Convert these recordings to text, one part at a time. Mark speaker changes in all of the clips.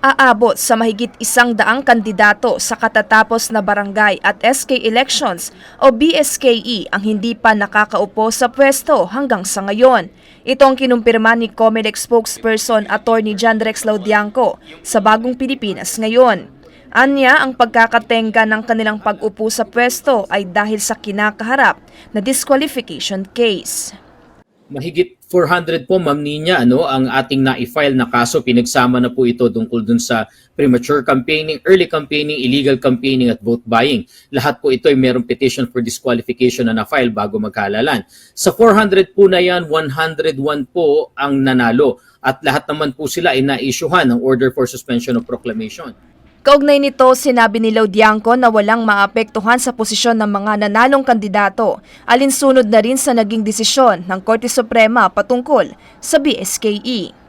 Speaker 1: Aabot sa mahigit 100 kandidato sa katatapos na barangay at SK elections o BSKE ang hindi pa nakakaupo sa pwesto hanggang sa ngayon. Ito ang kinumpirma ni COMELEC spokesperson Attorney John Rex Laudianco sa Bagong Pilipinas ngayon. Anya, ang pagkakatenga ng kanilang pag-upo sa pwesto ay dahil sa kinakaharap na disqualification case.
Speaker 2: Mahigit 400 po, Ma'am Nina, ang ating na-file na kaso. Pinagsama na po ito tungkol dun sa premature campaigning, early campaigning, illegal campaigning at vote buying. Lahat po ito ay mayroong petition for disqualification na na-file bago magkahalalan. Sa 400 po na yan, 101 po ang nanalo. At lahat naman po sila ay na-issuehan ng order for suspension of proclamation.
Speaker 1: Kaugnay nito, sinabi ni Laudianco na walang maapektuhan sa posisyon ng mga nanalong kandidato, alinsunod na rin sa naging desisyon ng Korte Suprema patungkol sa BSKE.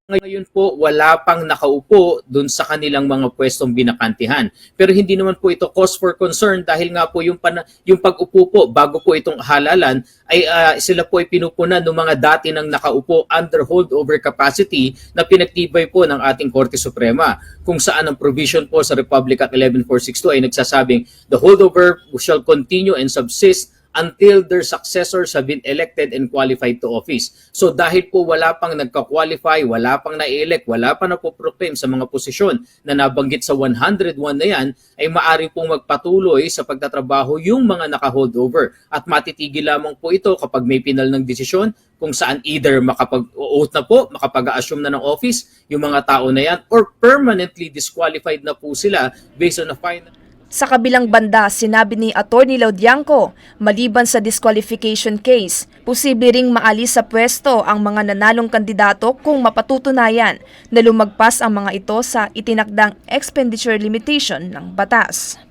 Speaker 2: Ngayon po, wala pang nakaupo dun sa kanilang mga pwestong binakantihan. Pero hindi naman po ito cause for concern dahil nga po yung pag-upo po bago po itong halalan ay sila po ay pinupunan ng mga dati nang nakaupo under holdover capacity na pinagtibay po ng ating Korte Suprema. Kung saan ang provision po sa Republic Act 11462 ay nagsasabing the holdover shall continue and subsist until their successors have been elected and qualified to office. So dahil po wala pang nagka-qualify, wala pang na-elect, wala pang napoproclaim sa mga posisyon na nabanggit sa 101 na yan, ay maaari pong magpatuloy sa pagtatrabaho yung mga naka-holdover. At matitigil lamang po ito kapag may pinal ng desisyon kung saan either makapag-oath na po, makapag-assume na ng office yung mga tao na yan, or permanently disqualified na po sila based on a final.
Speaker 1: Sa kabilang banda, sinabi ni Attorney Laudianco, maliban sa disqualification case, posible ring maalis sa pwesto ang mga nanalong kandidato kung mapatutunayan na lumagpas ang mga ito sa itinakdang expenditure limitation ng batas.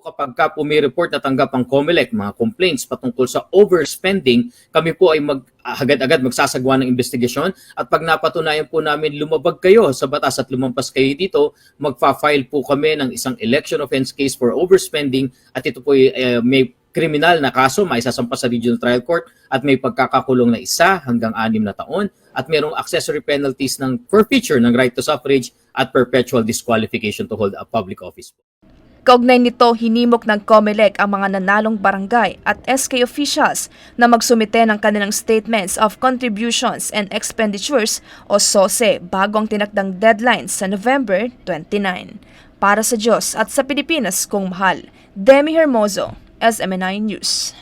Speaker 2: Kapag po may report na tanggap ang COMELEC, mga complaints patungkol sa overspending, kami po ay agad-agad magsasagawa ng investigasyon at pag napatunayan po namin lumabag kayo sa batas at lumampas kayo dito, magfa-file po kami ng isang election offense case for overspending at ito po ay may kriminal na kaso, maisasampa sa Regional Trial Court at may pagkakakulong na 1 hanggang 6 na taon at mayroong accessory penalties ng forfeiture ng right to suffrage at perpetual disqualification to hold a public office.
Speaker 1: Kaugnay nito, hinimok ng COMELEC ang mga nanalong barangay at SK officials na magsumite ng kanilang statements of contributions and expenditures o SOSE bago ang tinakdang deadline sa November 29. Para sa Diyos at sa Pilipinas kung mahal, Demi Hermoso, SMNI News.